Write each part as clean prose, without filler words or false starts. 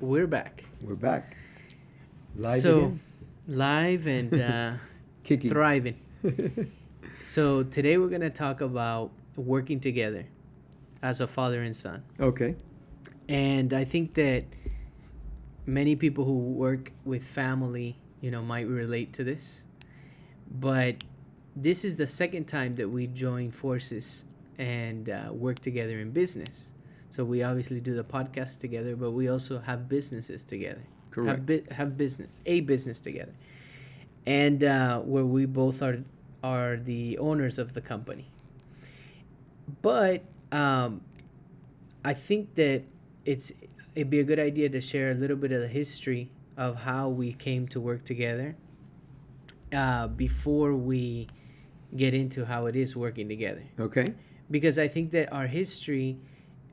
we're back. We're back. Live So, again. live and Kicking. thriving. So, today we're going to talk about working together as a father and son. Okay. And I think that many people who work with family, might relate to this. But this is the second time that we join forces and work together in business. So we obviously do the podcast together, but we also have businesses together. Correct. Have business together, and where we both are the owners of the company. But I think that it'd be a good idea to share a little bit of the history of how we came to work together before we get into how it is working together. Okay. Because I think that our history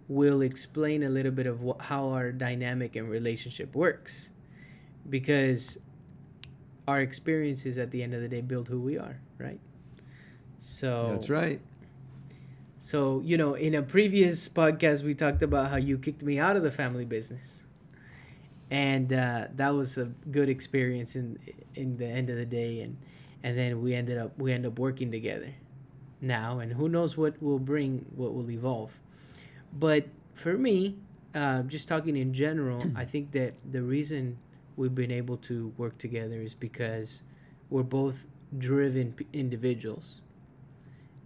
will explain a little bit of how our dynamic and relationship works. Because our experiences at the end of the day build who we are, right? So That's right. So, in a previous podcast, we talked about how you kicked me out of the family business. And that was a good experience in the end of the day. And then we end up working together now. And who knows what will evolve. But for me, just talking in general, I think that the reason we've been able to work together is because we're both driven individuals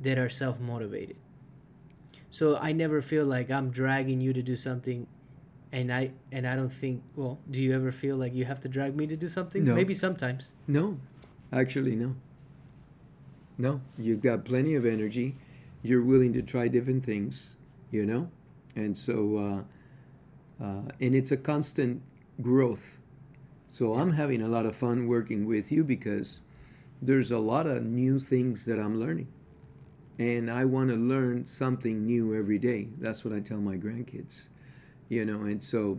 that are self-motivated. So I never feel like I'm dragging you to do something, and I don't think. Well, do you ever feel like you have to drag me to do something? No. Maybe sometimes. No. Actually, no. No. You've got plenty of energy. You're willing to try different things, And so, and it's a constant growth. So I'm having a lot of fun working with you because there's a lot of new things that I'm learning. And I want to learn something new every day. That's what I tell my grandkids, And so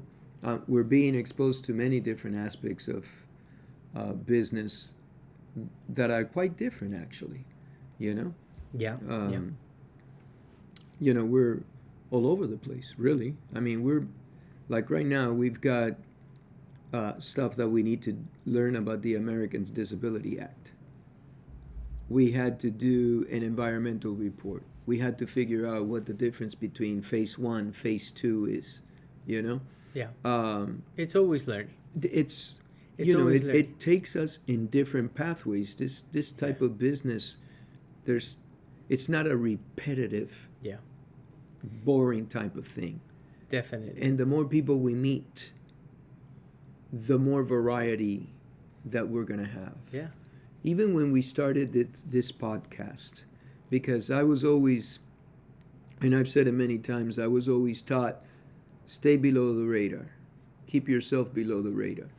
we're being exposed to many different aspects of business that are quite different, actually, Yeah. We're all over the place, really. I mean, we're like right now, we've got stuff that we need to learn about the Americans Disability Act. We had to do an environmental report. We had to figure out what the difference between phase 1, phase 2 is, Yeah. It's always learning. It's always learning. it takes us in different pathways. This type of business, it's not a repetitive, boring type of thing. Definitely. And the more people we meet, the more variety that we're going to have. Yeah. Even when we started this podcast, because I was always, and I've said it many times, I was always taught, stay below the radar. Keep yourself below the radar.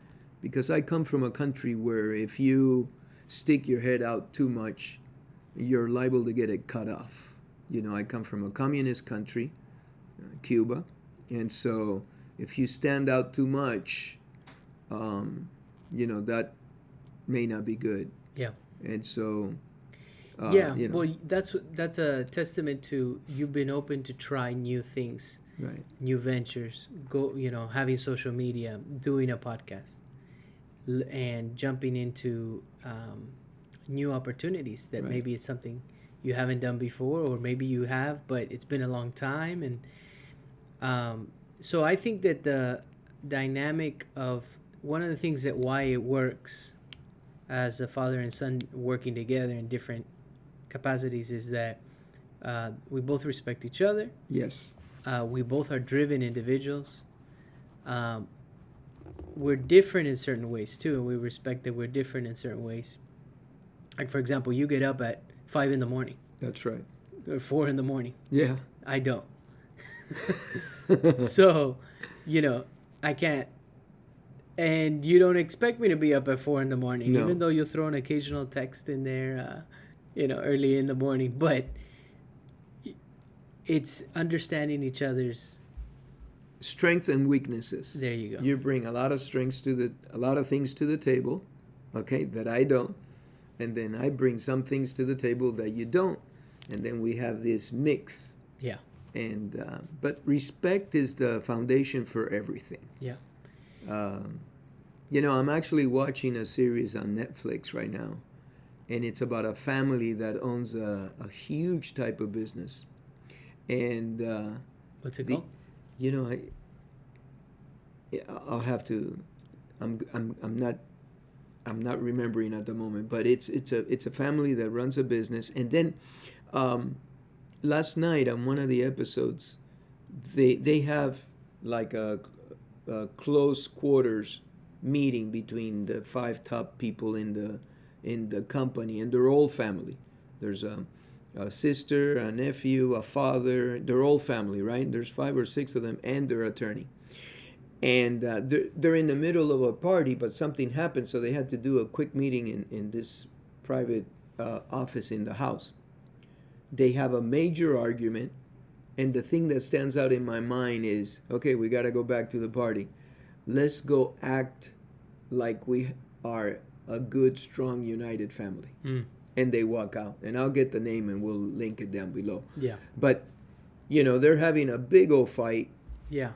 Because I come from a country where if you stick your head out too much, you're liable to get it cut off. I come from a communist country, Cuba, and so if you stand out too much, that may not be good. Yeah. And so, well, that's a testament to you've been open to try new things, right? New ventures, having social media, doing a podcast, and jumping into new opportunities that maybe it's something you haven't done before, or maybe you have, but it's been a long time. And so I think that the dynamic of one of the things that why it works as a father and son working together in different capacities is that we both respect each other. Yes. We both are driven individuals. We're different in certain ways too, and we respect that we're different in certain ways. Like, for example, you get up at 5 a.m. That's right. Or 4 a.m. Yeah. I don't. So, I can't. And you don't expect me to be up at 4 a.m, No. even though you'll throw an occasional text in there, early in the morning. But it's understanding each other's strengths and weaknesses. There you go. You bring a lot of strengths a lot of things to the table, okay, that I don't. And then I bring some things to the table that you don't. And then we have this mix. Yeah. And but respect is the foundation for everything. Yeah. Um, you know, I'm actually watching a series on Netflix right now, and it's about a family that owns a huge type of business. And What's it the, called? you know, I'll have to. I'm not. I'm not remembering at the moment, but it's a family that runs a business. And then um, last night on one of the episodes, they have like a close quarters meeting between the five top people in the company, and they're all family. There's a sister, a nephew, a father. They're all family, right? There's five or six of them, and their attorney. And they're in the middle of a party, but something happened, so they had to do a quick meeting in this private office in the house. They have a major argument, and the thing that stands out in my mind is, okay, we got to go back to the party. Let's go act like we are a good, strong, united family. Mm. And they walk out. And I'll get the name and we'll link it down below. Yeah. But, you know, they're having a big old fight Yeah.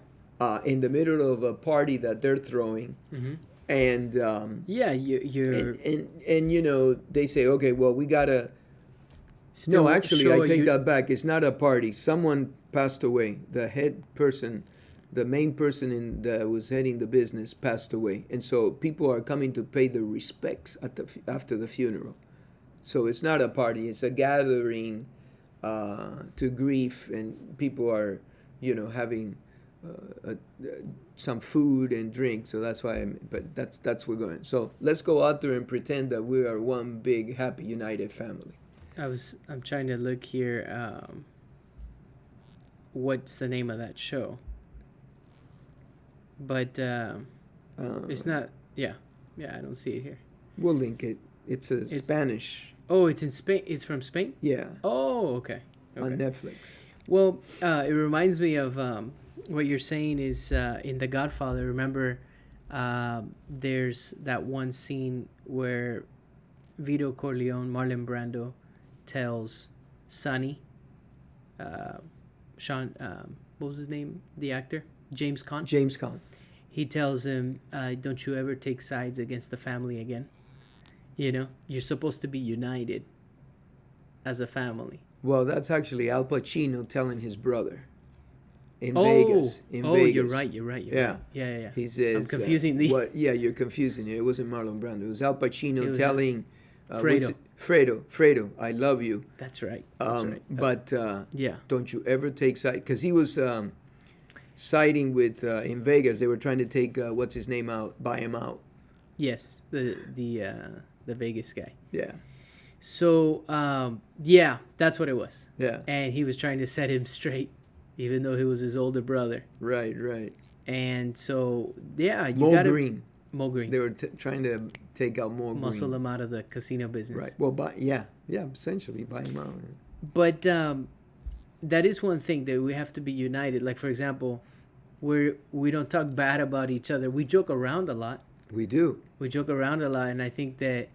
in the middle of a party that they're throwing. Mm-hmm. And, Yeah, you're and you know, they say, okay, well, we got to. No, actually, I take that back. It's not a party. Someone passed away. The head person, the main person that was heading the business, passed away, and so people are coming to pay their respects after the funeral. So it's not a party. It's a gathering to grief, and people are, you know, having some food and drink. So that's why. But that's we're going. So let's go out there and pretend that we are one big, happy, united family. I'm trying to look here. What's the name of that show? But it's not. Yeah, yeah. I don't see it here. We'll link it. It's Spanish. Oh, it's in Spain. It's from Spain. Yeah. Oh, okay. On Netflix. Well, it reminds me of what you're saying is in The Godfather. Remember, there's that one scene where Vito Corleone, Marlon Brando, tells Sonny, Sean, what was his name? The actor? James Caan. James Caan. He tells him, don't you ever take sides against the family again. You know, you're supposed to be united as a family. Well, that's actually Al Pacino telling his brother in Vegas. In Vegas. You're right. Yeah. He says, I'm confusing the... What, yeah, you're confusing it. It wasn't Marlon Brando. It was Al Pacino telling... Fredo. Fredo, I love you. That's right. But yeah, don't you ever take side, because he was siding with in Vegas. They were trying to take what's his name out, buy him out. Yes, the Vegas guy. Yeah. So yeah, that's what it was. Yeah. And he was trying to set him straight, even though he was his older brother. Right. And so yeah, you Mo gotta Green. They were trying to take out Mo Green. Muscle him out of the casino business. Right. Well, essentially buy him out. But that is one thing that we have to be united. Like, for example, we don't talk bad about each other. We joke around a lot. We do. We joke around a lot, and I think that,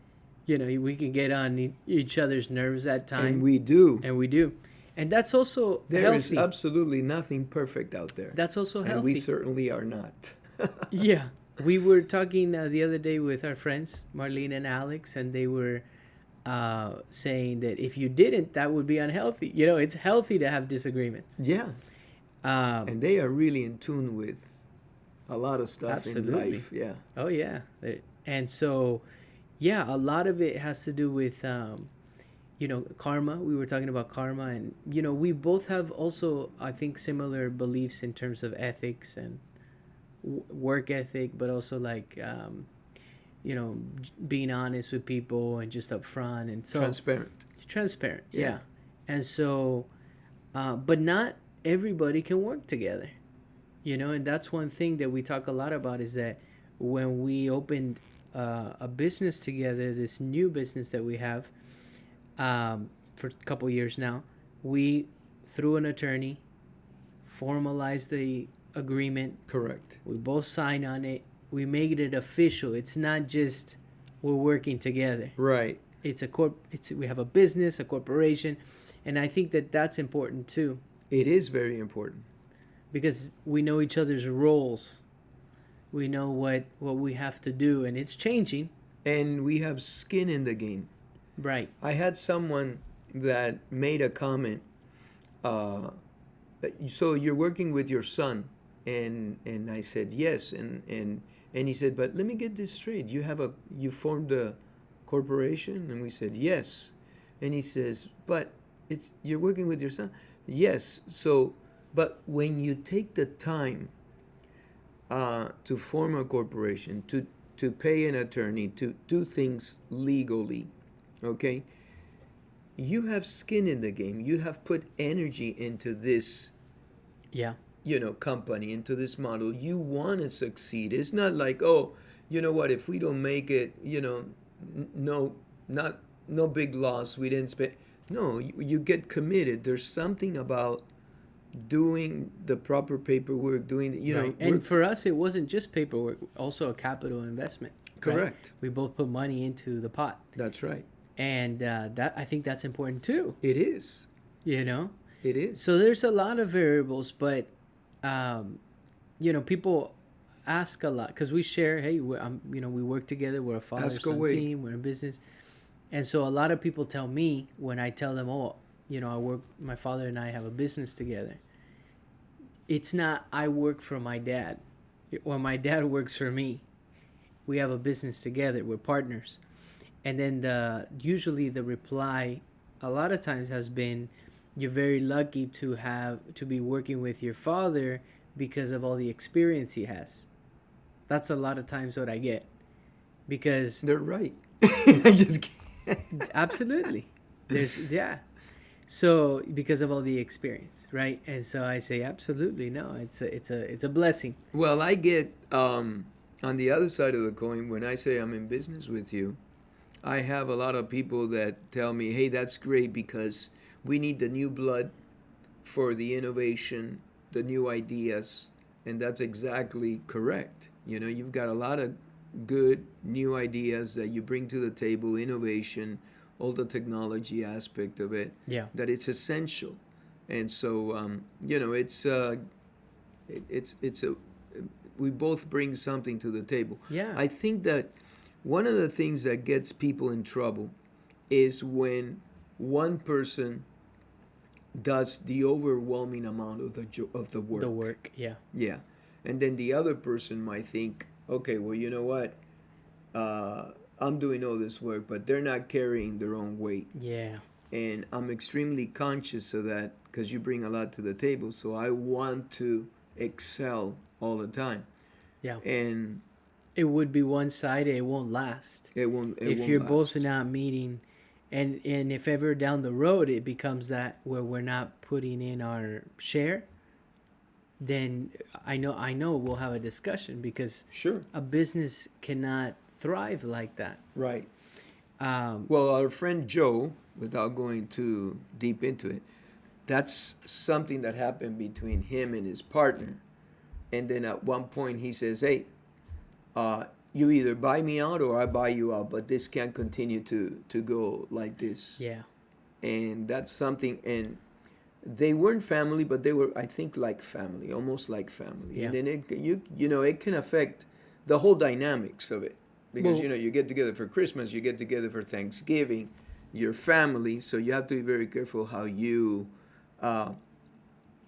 you know, we can get on each other's nerves at times. And we do. And that's also there healthy. There is absolutely nothing perfect out there. That's also healthy. And we certainly are not. Yeah. We were talking the other day with our friends, Marlene and Alex, and they were saying that if you didn't, that would be unhealthy. You know, it's healthy to have disagreements. Yeah. And they are really in tune with a lot of stuff in life. Yeah. Oh, yeah. And so, yeah, a lot of it has to do with, you know, karma. We were talking about karma. And, you know, we both have also, I think, similar beliefs in terms of ethics and work ethic, but also like you know, being honest with people and just upfront and so transparent. Yeah. And so but not everybody can work together, you know. And that's one thing that we talk a lot about, is that when we opened a business together, this new business that we have for a couple years now, we, through an attorney, formalized the agreement. Correct. We both signed on it. We made it official. It's not just we're working together. Right. We have a business, a corporation, and I think that that's important too. It is very important. Because we know each other's roles. We know what we have to do, and it's changing. And we have skin in the game. Right. I had someone that made a comment. Uh, so you're working with your son, and I said yes, and he said, but let me get this straight. You formed a corporation, and we said yes, and he says, but you're working with your son. Yes. So, but when you take the time to form a corporation, to pay an attorney, to do things legally, okay, you have skin in the game. You have put energy into this, Yeah. company, into this model. You want to succeed. It's not like, oh, you know what, if we don't make it, no, not, no big loss, we didn't spend. No, you get committed. There's something about doing the proper paperwork, doing, Right. And for us, it wasn't just paperwork, also a capital investment. Right? correct. We both put money into the pot. That's right. And that I think that's important too, It is. you know? It is. So there's a lot of variables, but, people ask a lot because we share, hey, we work together. We're a father-son away. team. We're in business. And so a lot of people tell me when I tell them, oh, my father and I have a business together. It's not I work for my dad or my dad works for me. We have a business together. We're partners. And then usually the reply a lot of times has been, you're very lucky to be working with your father because of all the experience he has. That's a lot of times what I get. Because They're right. I just can't. absolutely. Yeah. So because of all the experience, right? And so I say absolutely no. It's a blessing. Well, I get on the other side of the coin, when I say I'm in business with you, I have a lot of people that tell me, hey, that's great because we need the new blood for the innovation, the new ideas. And that's exactly correct. You've got a lot of good new ideas that you bring to the table, innovation, all the technology aspect of it, Yeah. that it's essential. And so, we both bring something to the table. Yeah. I think that one of the things that gets people in trouble is when one person does the overwhelming amount of the work. The work, yeah. Yeah. And then the other person might think, okay, well, you know what? I'm doing all this work, but they're not carrying their own weight. Yeah. And I'm extremely conscious of that because you bring a lot to the table. So I want to excel all the time. Yeah. And It would be one-sided. It won't last. it won't. If won't you're last. both not meeting, and if ever down the road it becomes that where we're not putting in our share, then I know we'll have a discussion because Sure. a business cannot thrive like that. Right. Um, Well, our friend Joe, without going too deep into it, that's something that happened between him and his partner. And then at one point he says, hey, you either buy me out or I buy you out, but this can't continue to go like this. yeah. And that's something, and they weren't family, but they were, I think, like family, almost like family. Yeah. And then it can affect the whole dynamics of it. Because, Well- you get together for Christmas, you get together for Thanksgiving, your family, so you have to be very careful how you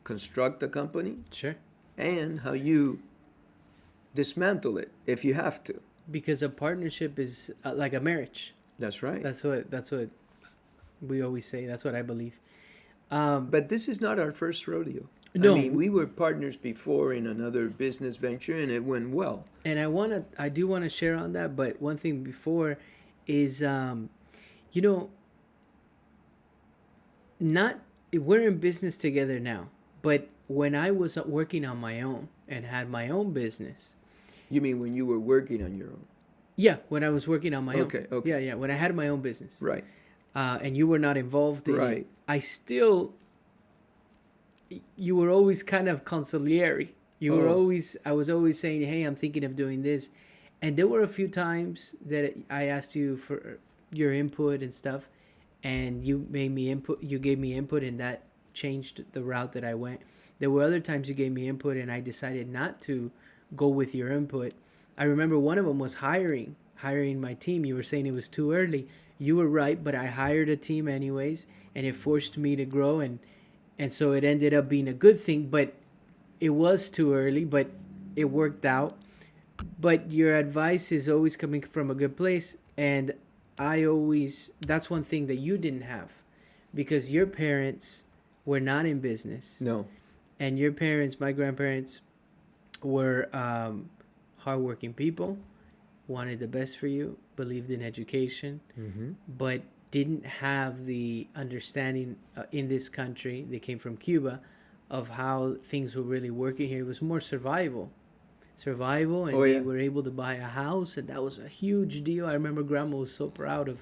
construct a company Sure. and how you dismantle it if you have to. Because a partnership is like a marriage. That's right. That's what we always say. That's what I believe. But this is not our first rodeo. No. I mean, we were partners before in another business venture, and it went well. And I do want to share on that, but one thing before is, not we're in business together now, but when I was working on my own and had my own business, You mean when you were working on your own? yeah, when I was working on my Okay, own, okay. yeah, when I had my own business, Right. And you were not involved in Right. it, you were always kind of consigliere. Oh. I was always saying, hey, I'm thinking of doing this. And there were a few times that I asked you for your input and stuff, and you gave me input, and that changed the route that I went. There were other times you gave me input and I decided not to go with your input. I remember one of them was hiring my team. You were saying it was too early. You were right, but I hired a team anyways, and it forced me to grow, and so it ended up being a good thing. But it was too early, but it worked out. But your advice is always coming from a good place, and that's one thing that you didn't have, because your parents were not in business, No. and your parents, my grandparents, were hardworking people, wanted the best for you, believed in education, Mm-hmm. but didn't have the understanding in this country. They came from Cuba, of how things were really working here. It was more survival, and Oh, they yeah. were able to buy a house, and that was a huge deal. I remember grandma was so proud of,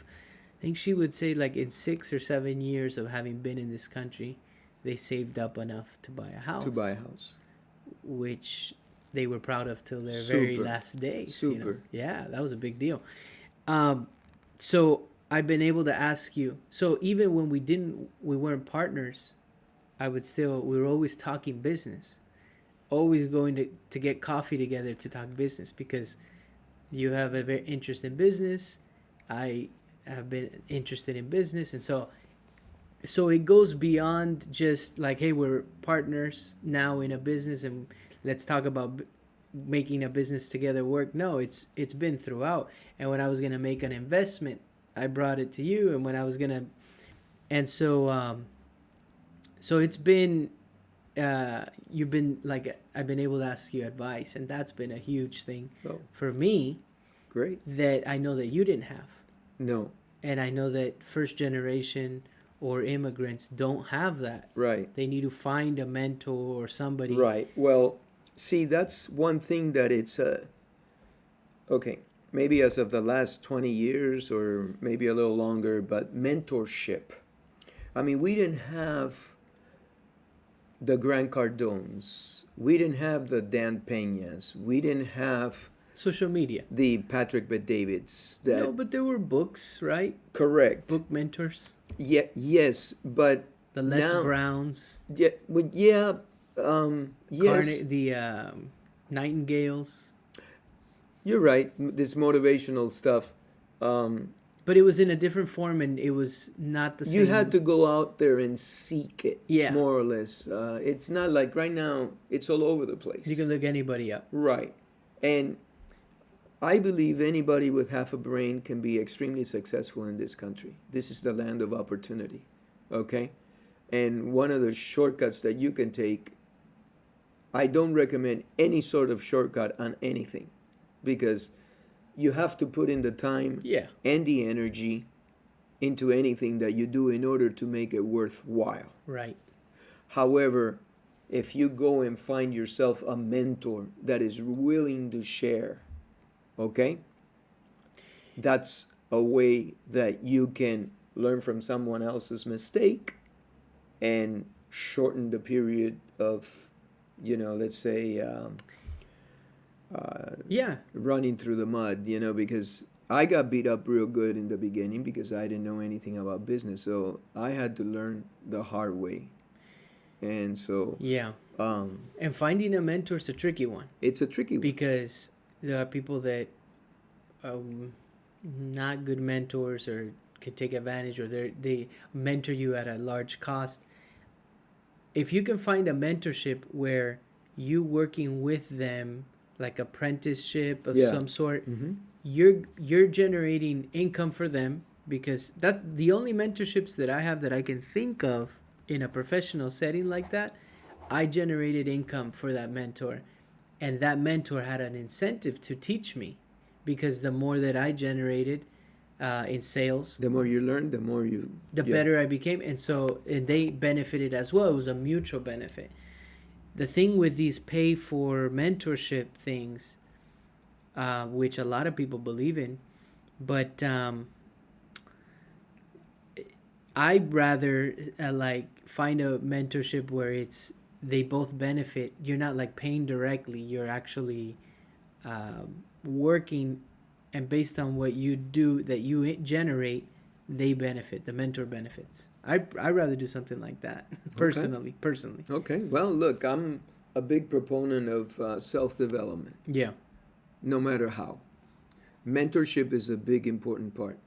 I think she would say, like, in 6 or 7 years of having been in this country, they saved up enough to buy a To buy a house, house. which they were proud of till their very Super. last days. Super. Yeah, that was a big deal. um, so I've been able to ask you, so even when we weren't partners, we were always talking business, always going to get coffee together to talk business, because you have a very interest in business. I have been interested in business, and so it goes beyond just like, hey, we're partners now in a business, and let's talk about making a business together work. No, it's been throughout. And when I was gonna make an investment, I brought it to you, and when I was gonna, and so it's been, you've been like, I've been able to ask you advice, and that's been a huge thing Oh, for me, great. that I know that you didn't have. No. And I know that first generation or immigrants don't have that. Right. They need to find a mentor or somebody. Right. Well, see, that's one thing that it's okay, maybe as of the last 20 years or maybe a little longer, but mentorship. I mean, we didn't have the Grant Cardones. We didn't have the Dan Peñas. We didn't have Social media. the Patrick Bet-Davids. No, but there were books, right? Correct. Book mentors. Yeah, yes, but The Les now, Browns. yeah, well, yeah, yes, The Nightingales. you're right. This motivational stuff. Um, But it was in a different form, and it was not the same. you had to go out there and seek it, Yeah. more or less. It's not like right now, it's all over the place. You can look anybody up. Right. And I believe anybody with half a brain can be extremely successful in this country. This is the land of opportunity. Okay? And one of the shortcuts that you can take, I don't recommend any sort of shortcut on anything, because you have to put in the time Yeah. and the energy into anything that you do in order to make it worthwhile. Right. However, if you go and find yourself a mentor that is willing to share, okay, that's a way that you can learn from someone else's mistake and shorten the period of, let's say, Yeah. running through the mud, because I got beat up real good in the beginning because I didn't know anything about business. So I had to learn the hard way. And so Yeah. And finding a mentor is a tricky one, it's a tricky one. because there are people that not good mentors, or can take advantage, or they mentor you at a large cost. If you can find a mentorship where you working with them, like apprenticeship of Yeah. some sort, Mm-hmm. you're generating income for them, because that the only mentorships that I have that I can think of in a professional setting like that, I generated income for that mentor, and that mentor had an incentive to teach me, because the more that I generated in sales, The more you learn, the more you. the yeah. better I became, and they benefited as well. It was a mutual benefit. The thing with these pay for mentorship things, which a lot of people believe in, but I'd rather like find a mentorship where they both benefit. You're not like paying directly. You're actually working, and based on what you do that you generate, they benefit. The mentor benefits. I'd rather do something like that personally. Okay. Well, look, a big proponent of self-development, Yeah. no matter how. Mentorship is a big important part.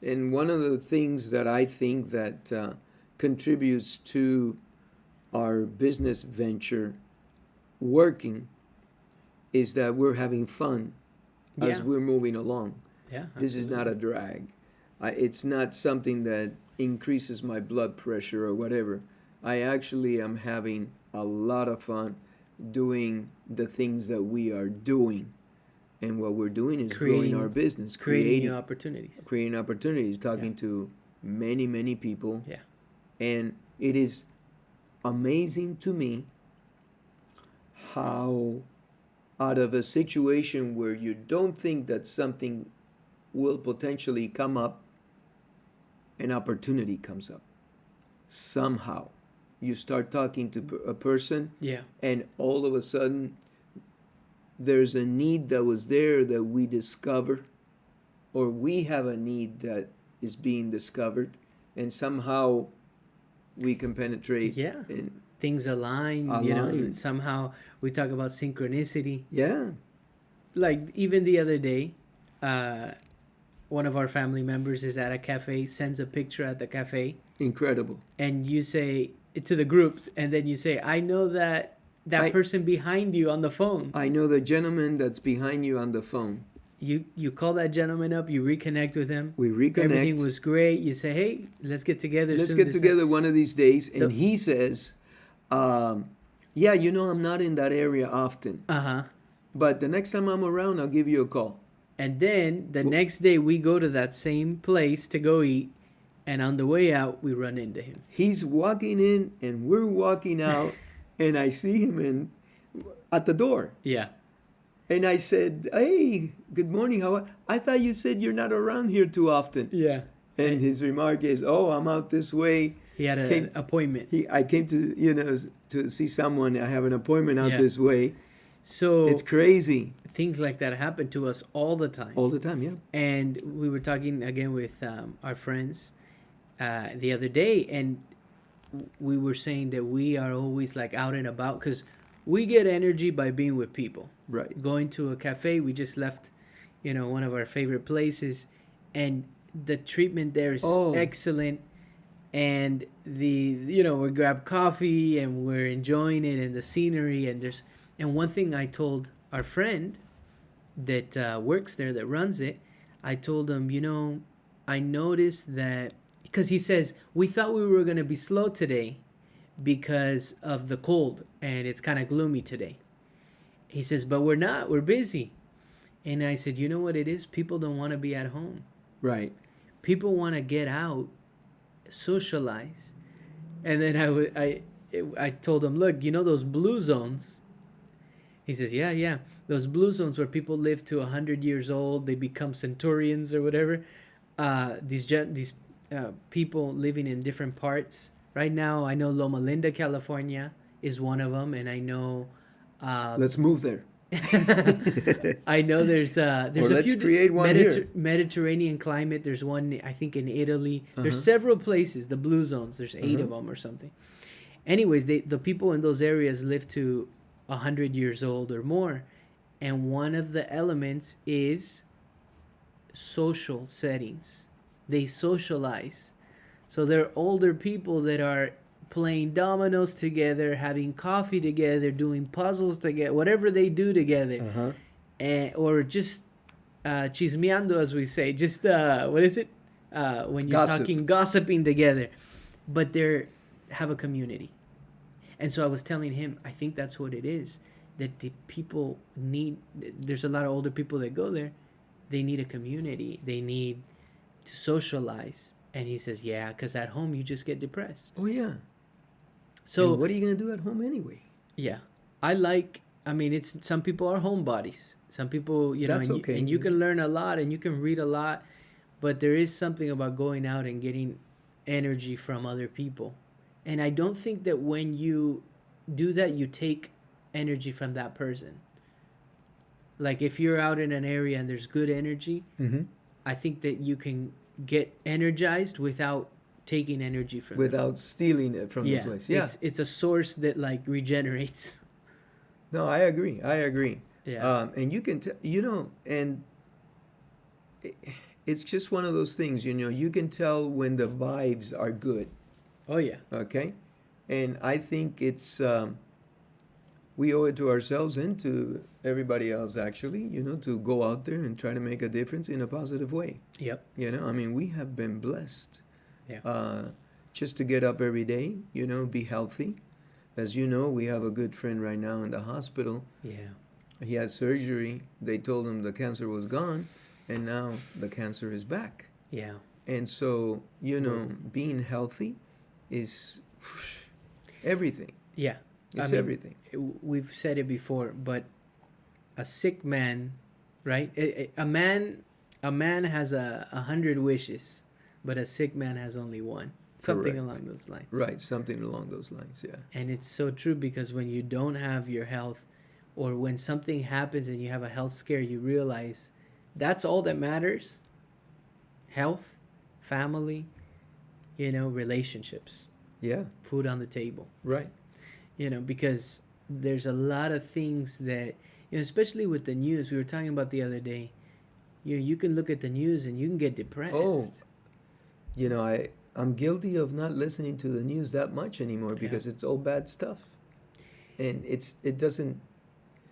And one of the things that I think that contributes to our business venture working is that we're having fun as Yeah. we're moving along. Yeah. This is not a drag. It's not something that increases my blood pressure or whatever. I actually am having a lot of fun doing the things that we are doing. And what we're doing is growing our business, creating new opportunities. creating opportunities, talking to many, many people. Yeah. And it is amazing to me how out of a situation where you don't think that something will potentially come up, an opportunity comes up. Somehow. You start talking to a person, Yeah. and all of a sudden, there's a need that was there that we discover, or we have a need that is being discovered, and somehow we can penetrate. Yeah. And Things align, you know, and somehow we talk about synchronicity. yeah, Like even the other day, one of our family members is at a cafe, sends a picture at the cafe, incredible. and you say to the groups, and then you say, I know that person behind you on the phone. I know the gentleman that's behind you on the phone. You call that gentleman up, you reconnect with him. We reconnect. Everything was great. You say, hey, let's get together. Let's soon get this together one of these days. And The- he says, yeah, you know, I'm not in that area often, Uh-huh. but the next time I'm around, I'll give you a call. And then the next day we go to that same place to go eat, and on the way out we run into him. He's walking in and we're walking out, and I see him at the door. Yeah. And I said, hey, good morning. I thought you said you're not around here too often. Yeah. And his remark is, oh, I'm out this way. He had an appointment. I came to see someone. I have an appointment out Yeah. this way. So It's crazy. things like that happen to us all the time. All the time, yeah. And we were talking again with our friends the other day, and we were saying that we are always like out and about because we get energy by being with people. Right. Going to a cafe, we just left, one of our favorite places, and the treatment there is excellent. And we grab coffee and we're enjoying it and the scenery, and one thing I told our friend that works there, that runs it, I told him, I noticed that, because he says, we thought we were going to be slow today because of the cold and it's kind of gloomy today. He says, but we're not, we're busy. And I said, you know what it is? People don't want to be at home. Right. People want to get out, socialize. And then I told him, look, those blue zones? He says, yeah. Those blue zones where people live to 100 years old, they become centurions or whatever. These people living in different parts. Right now, I know Loma Linda, California is one of them, and I know. Let's move there. I know there's a few create one here. Mediterranean climate. There's one I think in Italy. There's several places, the blue zones. There's 8 of them or something. Anyways, the people in those areas live to 100 years old or more, and one of the elements is social settings. They socialize, so they're older people that are playing dominoes together, having coffee together, doing puzzles together, whatever they do together, or just chismeando, as we say. Just what is it when you're gossiping together? But they have a community, and so I was telling him, I think that's what it is. That the people need. There's a lot of older people that go there. They need a community. They need to socialize. And he says, yeah, because at home you just get depressed. Oh, yeah. So and what are you going to do at home anyway? Yeah. It's some people are homebodies. Some people, That's okay. And you can learn a lot and you can read a lot, but there is something about going out and getting energy from other people. And I don't think that when you do that, you take energy from that person. Like if you're out in an area and there's good energy, I think that you can get energized without taking energy from without stealing it from the place. Yeah, it's a source that like regenerates. No, I agree. I agree. Yeah. And you can, and it, it's just one of those things, you can tell when the vibes are good, Oh yeah. okay? And I think we owe it to ourselves and to everybody else, actually, to go out there and try to make a difference in a positive way. Yep. I mean, we have been blessed Yeah. uh, just to get up every day, be healthy. As you know, we have a good friend right now in the hospital. Yeah. He had surgery. They told him the cancer was gone, and now the cancer is back. Yeah. And so, being healthy is everything. Yeah. I It's mean, everything. we've said it before, but a sick man, right? A man has 100 wishes, but a sick man has only one. Something Correct. along those lines. Right, something along those lines, yeah. And it's so true because when you don't have your health, or when something happens and you have a health scare, you realize that's all that matters. Health, family, relationships, Yeah, food on the table. right. Because there's a lot of things that, especially with the news, we were talking about the other day. You can look at the news and you can get depressed. Oh, I'm guilty of not listening to the news that much anymore because it's all bad stuff. And it doesn't,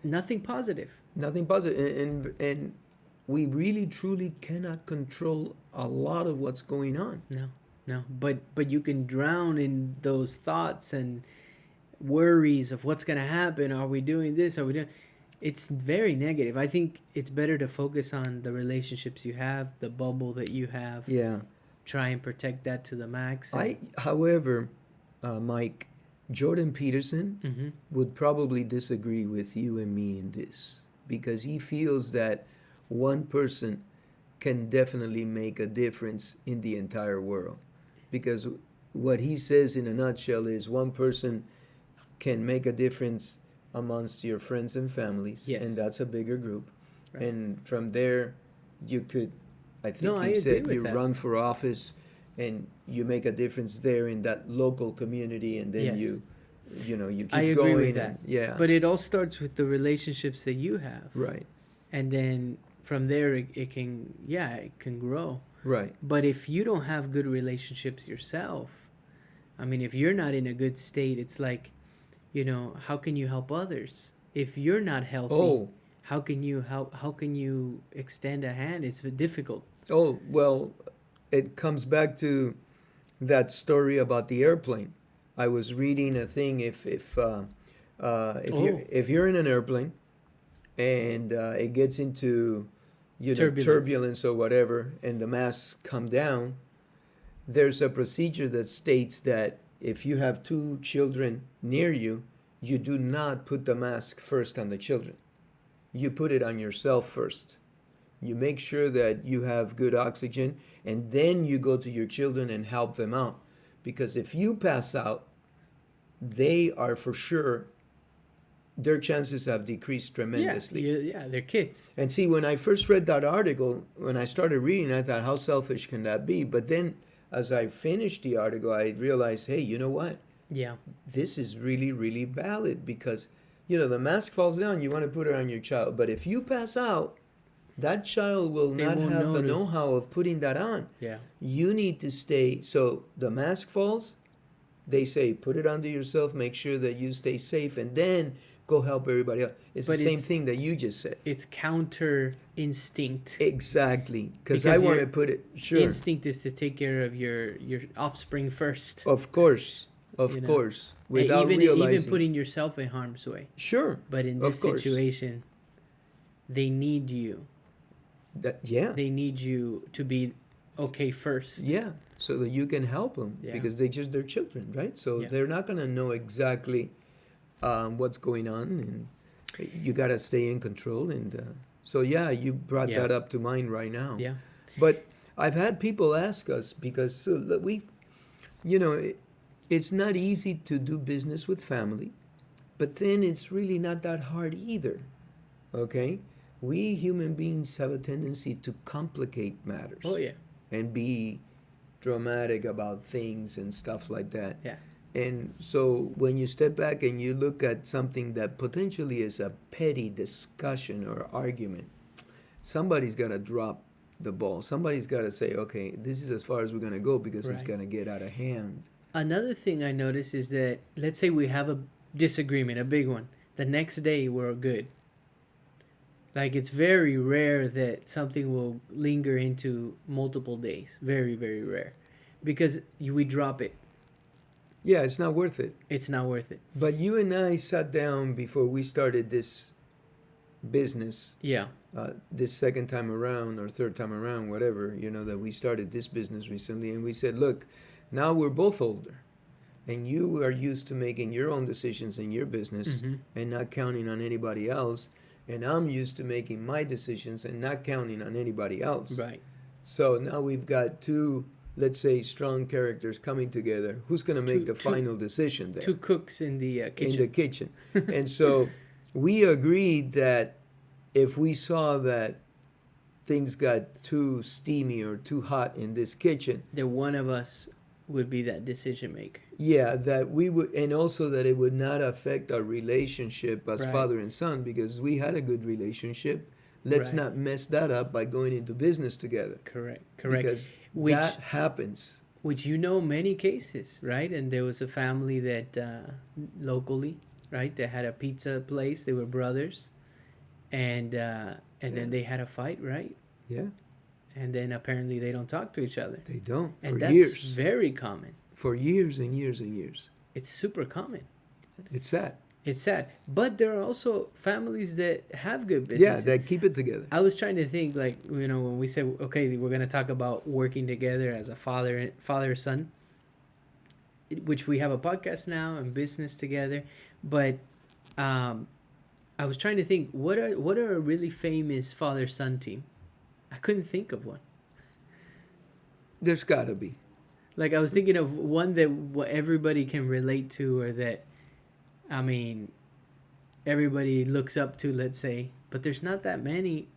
Nothing positive. nothing positive. And we really truly cannot control a lot of what's going on. No. But you can drown in those thoughts and worries of what's going to happen. Are we doing this? Are we doing? It's very negative. I think it's better to focus on the relationships you have, the bubble that you have. Yeah. Try and protect that to the max. However, Mike, Jordan Peterson Mm-hmm. would probably disagree with you and me in this because he feels that one person can definitely make a difference in the entire world. Because what he says in a nutshell is one person can make a difference amongst your friends and families, Yes. and that's a bigger group. Right. And from there, you could, I think No, I you agree said, with you that. run for office and you make a difference there in that local community, and then Yes. you keep I agree going. with and- that. yeah. But it all starts with the relationships that you have. Right. And then from there it can grow. Right. But if you don't have good relationships yourself, I mean, if you're not in a good state, it's like, how can you help others? If you're not healthy, Oh. how can you extend a hand? It's difficult. Oh, well, it comes back to that story about the airplane. I was reading a thing if you're in an airplane and it gets into turbulence or whatever, and the masks come down, there's a procedure that states that if you have two children near you, you do not put the mask first on the children. You put it on yourself first. You make sure that you have good oxygen, and then you go to your children and help them out. Because if you pass out, they are for sure, their chances have decreased tremendously. Yeah, they're kids. And see, when I first read that article, when I started reading, I thought, how selfish can that be? But then as I finished the article, I realized, hey, you know what? Yeah. This is really, really valid because, the mask falls down, you want to put it on your child. But if you pass out, that child will They not won't have know the to- know-how of putting that on. Yeah. You need to stay. So the mask falls, they say, put it onto yourself, make sure that you stay safe, and then go help everybody else. It's But the same it's- thing that you just said. It's counter instinct. Exactly. Because I Because want to your put it, sure. Instinct is to take care of your offspring first. Of course. Of You know. course. Without even realizing. putting yourself in harm's way. Sure. But in Of this course. situation, they need you. Yeah. They need you to be okay first. Yeah, so that you can help them Yeah. because they're children, right? So Yeah. they're not going to know exactly what's going on, and you got to stay in control. And so, yeah, you brought Yeah. that up to mind right now. Yeah. But I've had people ask us because it's not easy to do business with family, but then it's really not that hard either. Okay? We human beings have a tendency to complicate matters Oh yeah. and be dramatic about things and stuff like that. Yeah. And so when you step back and you look at something that potentially is a petty discussion or argument, somebody's got to drop the ball. Somebody's got to say, okay, this is as far as we're going to go because it's Right. going to get out of hand. Another thing I noticed is that, let's say we have a disagreement, a big one. The next day we're good. Like, it's very rare that something will linger into multiple days. Very, very rare. Because we drop it. Yeah, it's not worth it. It's not worth it. But you and I sat down before we started this business, Yeah. this second time around or third time around, whatever, that we started this business recently. And we said, look, now we're both older. And you are used to making your own decisions in your business Mm-hmm. and not counting on anybody else. And I'm used to making my decisions and not counting on anybody else. Right. So now we've got two, let's say, strong characters coming together. Who's going to make the final decision there? Two cooks in the kitchen. In the kitchen. And so we agreed that if we saw that things got too steamy or too hot in this kitchen, that one of us would be that decision maker. yeah, that we would, and also that it would not affect our relationship as Right. father and son, because we had a good relationship. Let's Right. not mess that up by going into business together. Correct. Because Which that happens. many cases, right? And there was a family that locally, right? They had a pizza place. They were brothers, and then they had a fight, right? Yeah, And then apparently they don't talk to each other, they don't and for that's years. very common. For years and years and years. It's super common. It's sad. It's sad, but there are also families that have good Yeah, businesses. that keep it together. I was trying to think, like, when we said, okay, we're going to talk about working together as a father son, which we have a podcast now and business together. But I was trying to think, what are a really famous father son team? I couldn't think of one. There's got to be. Like, I was thinking of one that everybody can relate to, or that, I mean, everybody looks up to, let's say. But there's not that many.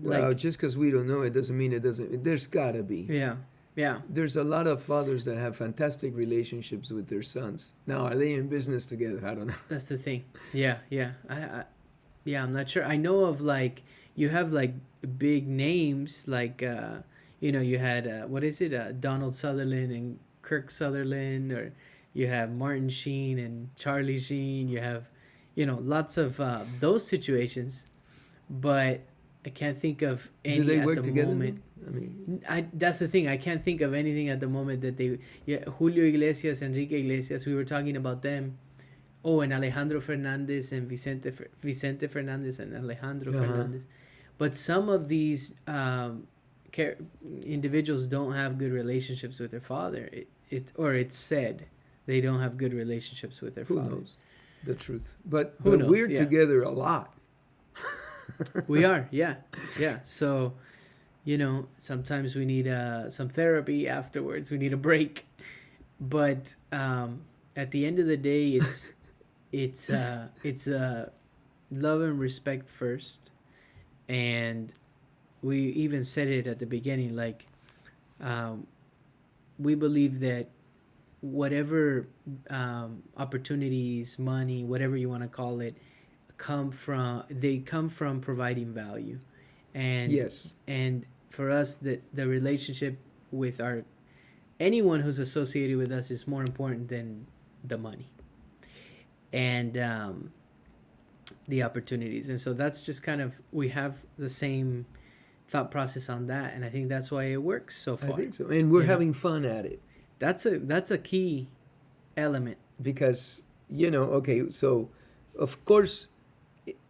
Well, just because we don't know it doesn't mean it doesn't. There's got to be. Yeah. There's a lot of fathers that have fantastic relationships with their sons. Now, are they in business together? I don't know. That's the thing. Yeah. I'm not sure. I know of, like, you have, like, big names, like, you had, what is it? Donald Sutherland and Kirk Sutherland, or you have Martin Sheen and Charlie Sheen. You have, lots of those situations, but I can't think of any Do they at work the together? moment. I mean, That's the thing. I can't think of anything at the moment that they. Yeah, Julio Iglesias, Enrique Iglesias. We were talking about them. Oh, and Alejandro Fernandez and Vicente Fernandez and Alejandro Fernandez. But some of these individuals don't have good relationships with their father. It's said they don't have good relationships with their who father. knows the truth? But Who knows? we're Yeah. together a lot. We are, yeah. So, sometimes we need some therapy afterwards. We need a break. But at the end of the day, it's love and respect first. And we even said it at the beginning, like, we believe that whatever opportunities, money, whatever you want to call it, come from providing value. And Yes. and for us, the relationship with anyone who's associated with us is more important than the money and the opportunities. And so that's just kind of, we have the same thought process on that, and I think that's why it works so far. I think so. And we're You know? having fun at it. That's a key element. Because, okay, so of course,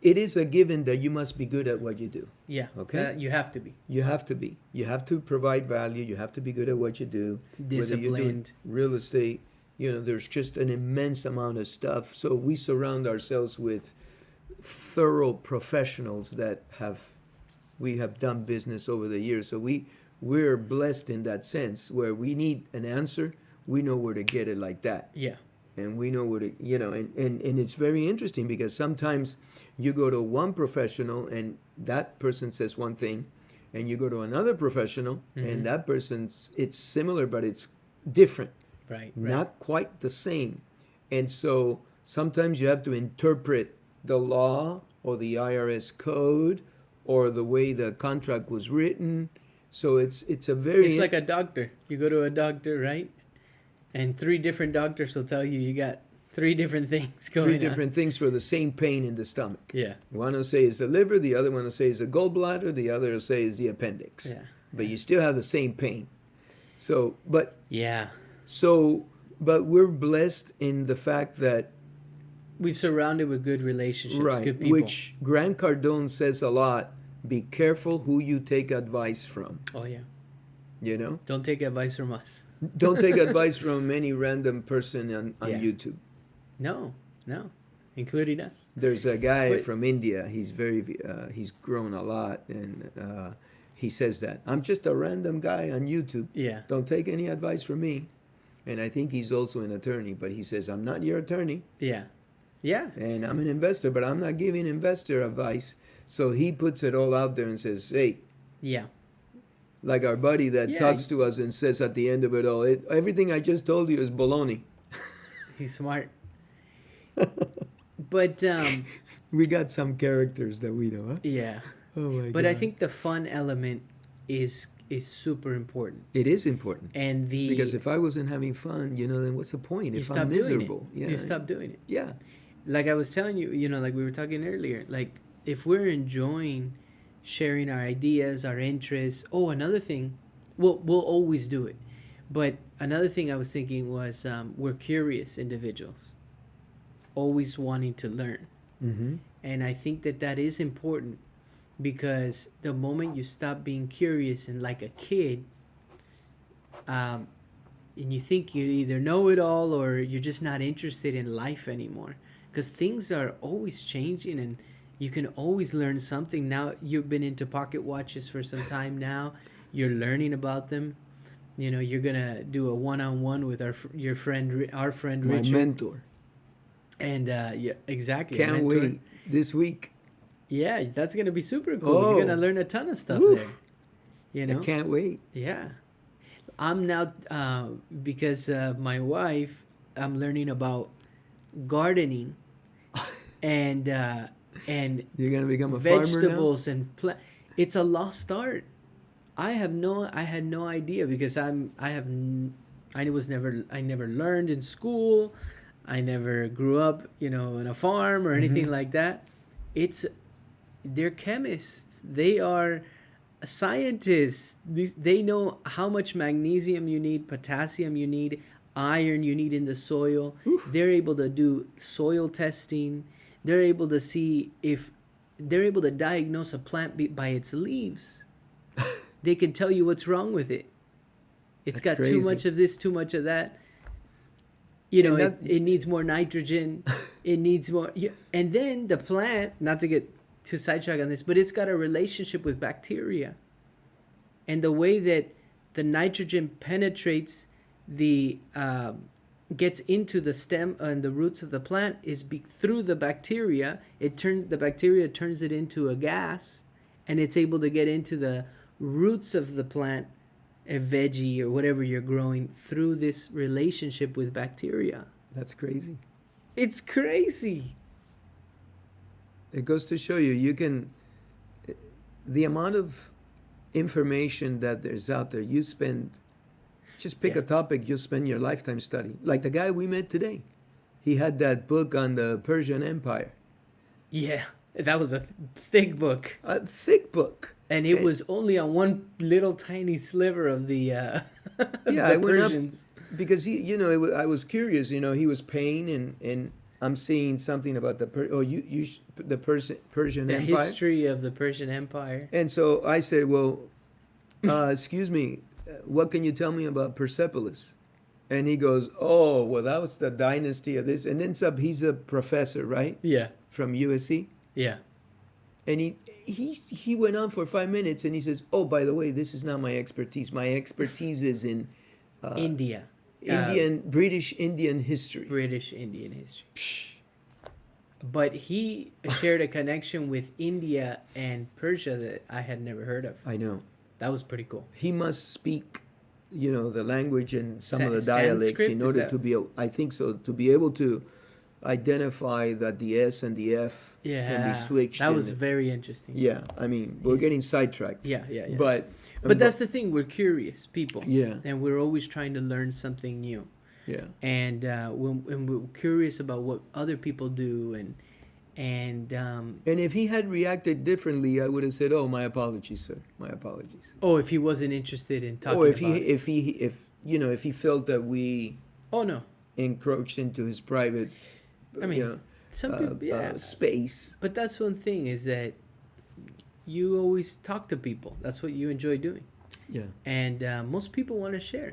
it is a given that you must be good at what you do. Yeah. Okay. You have to be You have to be. You have to provide value. You have to be good at what you do. Whether you're doing disciplined. real estate, there's just an immense amount of stuff. So we surround ourselves with thorough professionals that we have done business over the years. So we're blessed in that sense, where we need an answer, we know where to get it like that. Yeah. And we know where to, and it's very interesting, because sometimes you go to one professional and that person says one thing, and you go to another professional Mhm. and that person's, it's similar, but it's different. Right. not quite the same. And so sometimes you have to interpret the law or the IRS code or the way the contract was written. So it's a very It's like a doctor. You go to a doctor, right? And three different doctors will tell you you got three different things going three on. different things for the same pain in the stomach. Yeah. One will say is the liver, the other one will say is the gallbladder, the other will say is the appendix. Yeah. But you still have the same pain. So, but Yeah. but we're blessed in the fact that We've surrounded with good relationships, right, good people. which Grant Cardone says a lot. Be careful who you take advice from. Oh yeah. You know, Don't take advice from us. don't take advice from any random person on Yeah. YouTube. No, including us. There's a guy Wait. from India. He's grown a lot, and he says that I'm just a random guy on YouTube. Yeah. Don't take any advice from me. And I think he's also an attorney, but he says I'm not your attorney, Yeah. Yeah. and I'm an investor, but I'm not giving investor advice. So he puts it all out there and says, "Hey." Yeah. Like our buddy that Yeah. talks to us and says at the end of it all, everything I just told you is baloney. He's smart. But We got some characters that we know, huh? yeah. Oh my God. But I think the fun element is super important. it is important. And the Because if I wasn't having fun, then what's the point? you If stop I'm doing miserable. it. Yeah. You stop doing it. Yeah. Like I was telling you, like we were talking earlier, like if we're enjoying sharing our ideas, our interests. Oh, another thing, we'll always do it. But another thing I was thinking was we're curious individuals, always wanting to learn. Mm-hmm. And I think that is important because the moment you stop being curious and like a kid, and you think you either know it all or you're just not interested in life anymore, because things are always changing and you can always learn something. Now you've been into pocket watches for some time now, you're learning about them. You're gonna do a one-on-one with our friend My Richard. mentor. And yeah, exactly. a Can't mentor. wait this week. Yeah, that's gonna be super cool. Oh. You're gonna learn a ton of stuff Woo. there. I can't wait. Yeah. I'm now because my wife. I'm learning about gardening, and You're gonna become a farmer now? vegetables and It's a lost art. I had no idea because I never learned in school. I never grew up, in a farm or anything like that. They're chemists. They are scientists. They know how much magnesium you need, potassium you need, iron you need in the soil. Oof. They're able to do soil testing. They're able to see if they're able to diagnose a plant by its leaves. They can tell you what's wrong with it. It's That's got too crazy. much of this, too much of that. And that- It needs more nitrogen. It needs more. And then the plant, not to get too sidetracked on this, but it's got a relationship with bacteria. And the way that the nitrogen penetrates gets into the stem and the roots of the plant is through the bacteria. The bacteria turns it into a gas, and it's able to get into the roots of the plant, a veggie or whatever you're growing, through this relationship with bacteria. That's crazy. It's crazy. It goes to show you can, the amount of information that there's out there, just pick Yeah. a topic, you'll spend your lifetime studying. Like the guy we met today. He had that book on the Persian Empire. Yeah, that was a thick book. A thick book. And it was only on one little tiny sliver of the Yeah, the I went up Persians. because I was curious. He was paying, and I'm seeing something about the Persian The Empire. history of the Persian Empire. And so I said, well, excuse me, what can you tell me about Persepolis? And he goes, oh, well, that was the dynasty of this. And then he's a professor, right, Yeah, from USC. yeah. And he went on for 5 minutes, and he says, oh, by the way, this is not my expertise. My expertise is in India. British Indian history. British Indian history. But he shared a connection with India and Persia that I had never heard of. I know. That was pretty cool. He must speak the language and some of the dialects Sanskrit, in is order that? to be, I think so, to be able to identify that the S and the F can be Yeah, switched. that was And very interesting. yeah, I mean, we're He's- getting sidetracked. Yeah, yeah, yeah. But But that's the thing. We're curious people. yeah, And we're always trying to learn something new. yeah. And when we're curious about what other people do, and And if he had reacted differently, I would have said, "Oh, my apologies, sir. My apologies." oh, if he wasn't interested in talking Or if about he, it. if he felt that we Oh no, encroached into his private, I mean, some people, yeah. space. But that's one thing is that you always talk to people. That's what you enjoy doing, Yeah, and most people want to share.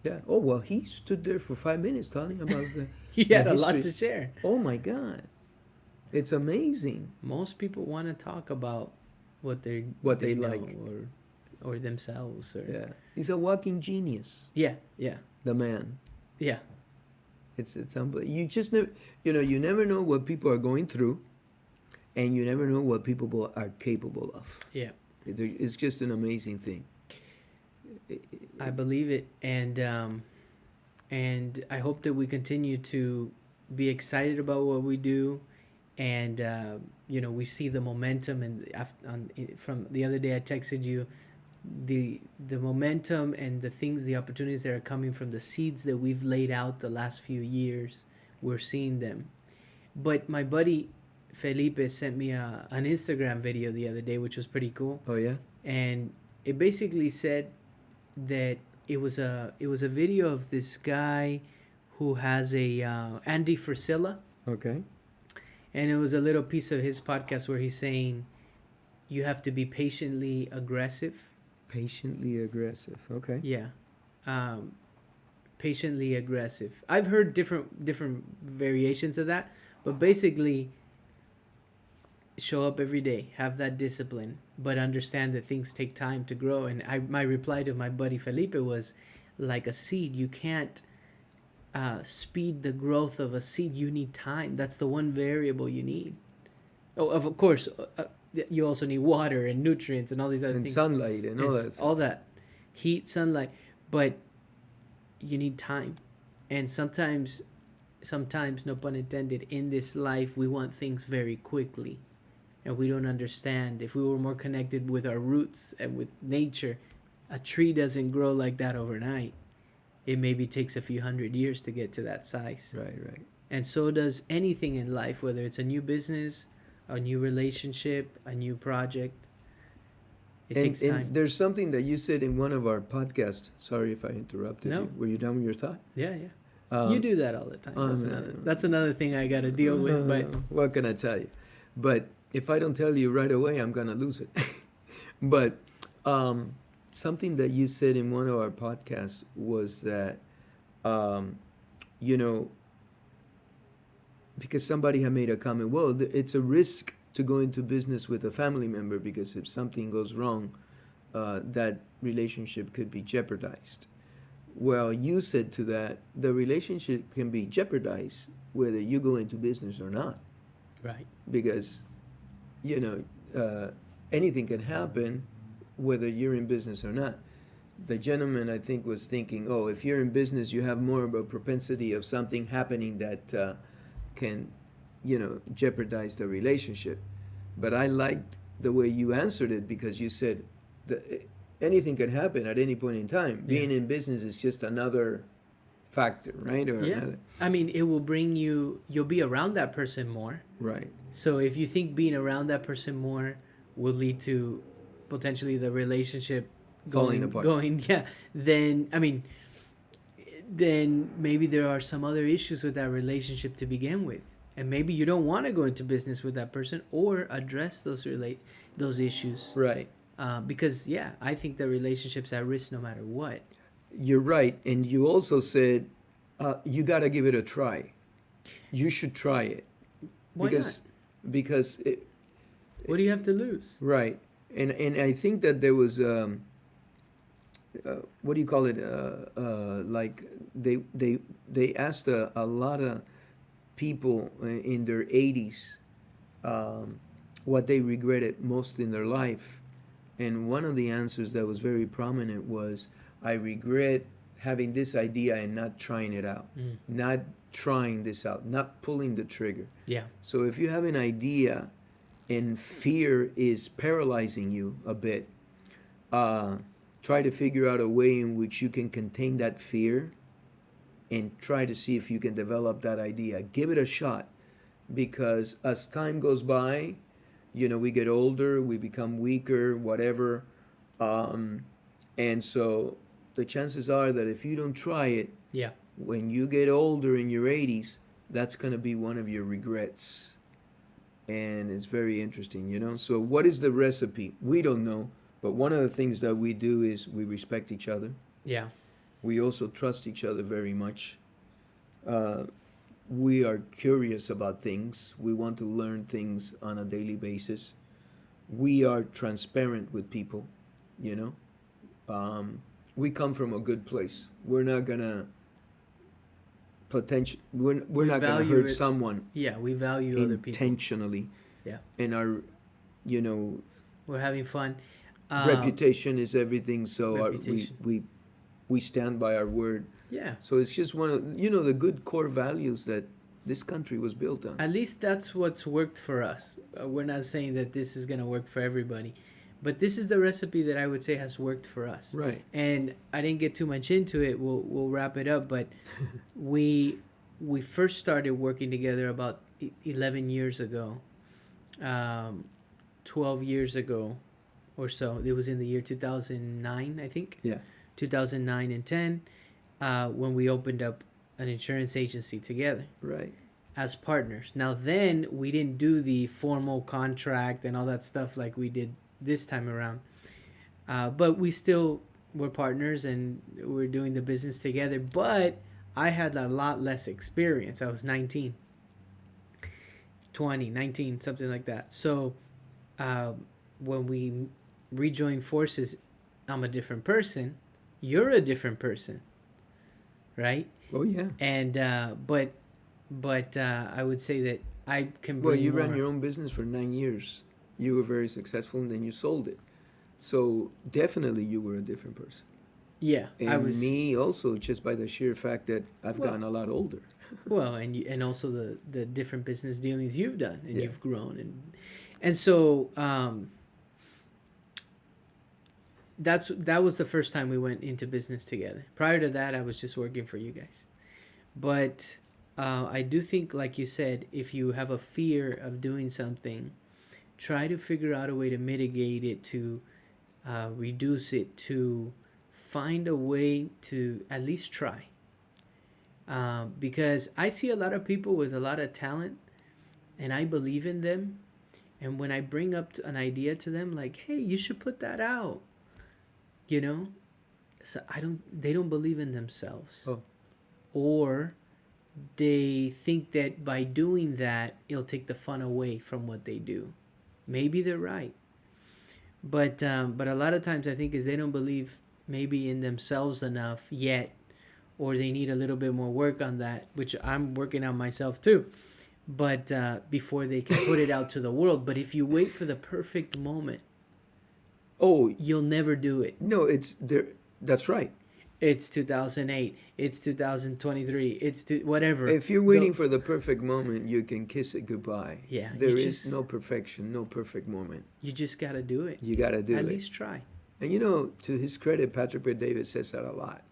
yeah. Oh well, he stood there for 5 minutes telling about the. He the had a lot to history. share. Oh my God, it's amazing. Most people want to talk about what What they they know, like. or themselves, or Yeah, he's a walking genius. yeah, yeah, The man. yeah. It's unbelievable. You just never, you never know what people are going through, and you never know what people are capable of. Yeah. It's just an amazing thing. I believe it, and I hope that we continue to be excited about what we do, and we see the momentum. And from the other day, I texted you the momentum and the things, the opportunities that are coming from the seeds that we've laid out the last few years. We're seeing them. But my buddy Felipe sent me an Instagram video the other day, which was pretty cool, Oh yeah. and it basically said that it was a video of this guy who has a Andy Frisella, Okay. and it was a little piece of his podcast where he's saying you have to be patiently aggressive. Patiently aggressive. Okay. Yeah, patiently aggressive. I've heard different variations of that, but basically show up every day, have that discipline, but understand that things take time to grow. And my reply to my buddy Felipe was, like a seed, you can't speed the growth of a seed. You need time. That's the one variable you need. Oh, of course, you also need water and nutrients and all these other And things. sunlight and all that. All that, heat, sunlight, but you need time. And sometimes, no pun intended, in this life we want things very quickly, and we don't understand. If we were more connected with our roots and with nature, a tree doesn't grow like that overnight. It maybe takes a few hundred years to get to that size. Right. Right. And so does anything in life, whether it's a new business, a new relationship, a new project. It takes time. And there's something that you said in one of our podcasts. Sorry if I interrupted No. you. Were you done with your thought? Yeah, yeah. You do that all the time. That's another thing I got to deal with. But what can I tell you? But if I don't tell you right away, I'm gonna lose it. But something that you said in one of our podcasts was that, because somebody had made a comment. Well, it's a risk to go into business with a family member because if something goes wrong, that relationship could be jeopardized. Well, you said to that, the relationship can be jeopardized whether you go into business or not. right. Because, anything can happen whether you're in business or not. The gentleman, I think, was thinking, oh, if you're in business, you have more of a propensity of something happening that can, jeopardize the relationship. But I liked the way you answered it because you said anything can happen at any point in time. Yeah. Being in business is just another factor, right? Or Yeah. another, I mean, it will bring you'll be around that person more. right. So if you think being around that person more will lead to potentially the relationship Falling apart. then maybe there are some other issues with that relationship to begin with. And maybe you don't want to go into business with that person or address those issues. Right. Because I think the relationship's at risk no matter what. You're right. And you also said you got to give it a try. You should try it. Why because because not? What do you have to lose? right. And I think that there was what do you call it? Like they asked a lot of people in their 80s what they regretted most in their life, and one of the answers that was very prominent was, I regret having this idea and not trying it out, not trying this out, not pulling the trigger. Yeah. So if you have an idea and fear is paralyzing you a bit, try to figure out a way in which you can contain that fear and try to see if you can develop that idea. Give it a shot, because as time goes by, we get older, we become weaker, whatever. And so the chances are that if you don't try it, Yeah. when you get older in your 80s, that's going to be one of your regrets. And it's very interesting. So what is the recipe? We don't know. But one of the things that we do is we respect each other. Yeah. We also trust each other very much. We are curious about things. We want to learn things on a daily basis. We are transparent with people, we come from a good place. We're not gonna we're not gonna hurt someone. Yeah, we value other people intentionally. Yeah. And our, we're having fun. Reputation is everything. So reputation. we stand by our word. Yeah. So it's just one of the good core values that this country was built on. At least that's what's worked for us. We're not saying that this is gonna work for everybody, but this is the recipe that I would say has worked for us. Right. And I didn't get too much into it. We'll wrap it up. But we first started working together about 11 years ago, 12 years ago or so. It was in the year 2009, I think. Yeah. 2009 and 10, when we opened up an insurance agency together. Right. As partners. Now then, we didn't do the formal contract and all that stuff like we did this time around. But we still were partners and we're doing the business together. But I had a lot less experience. I was 19, 20, 19, something like that. So when we rejoined forces, I'm a different person. You're a different person. Right? Oh, yeah. And but I would say that I can bring Well, you more. ran your own business for 9 years. You were very successful, and then you sold it. So definitely you were a different person. Yeah, And I was. me also, just by the sheer fact that I've gotten a lot older. Well, and also the different business dealings you've done, and Yeah. you've grown, and so that was the first time we went into business together. Prior to that, I was just working for you guys. But I do think, like you said, if you have a fear of doing something, try to figure out a way to mitigate it, to reduce it, to find a way to at least try. Because I see a lot of people with a lot of talent, and I believe in them. And when I bring up an idea to them, like, hey, you should put that out, so they don't believe in themselves. Oh. Or they think that by doing that, it'll take the fun away from what they do. Maybe they're right. But a lot of times I think is they don't believe maybe in themselves enough yet, or they need a little bit more work on that, which I'm working on myself too. But before they can put it out to the world. But if you wait for the perfect moment, you'll never do it. No, it's there. That's right. It's 2008. It's 2023. It's whatever. If you're waiting for the perfect moment, you can kiss it goodbye. Yeah, There is no perfection, no perfect moment. You just got to do it. You got to do it. At least try. And to his credit, Patrick Bet-David says that a lot.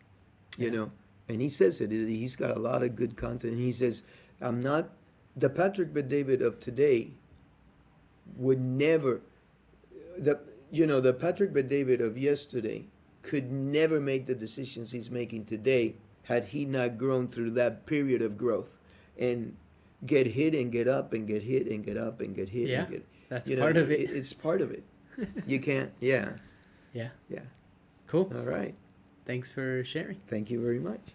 Yeah. And he says it. He's got a lot of good content. He says, I'm not the Patrick Bet-David of today would never the Patrick Bet-David of yesterday could never make the decisions he's making today had he not grown through that period of growth and get hit and get up and get hit and get up and get hit. Yeah, and get, that's part of it. It's part of it. You can't, yeah. Yeah. Yeah. Cool. All right. Thanks for sharing. Thank you very much.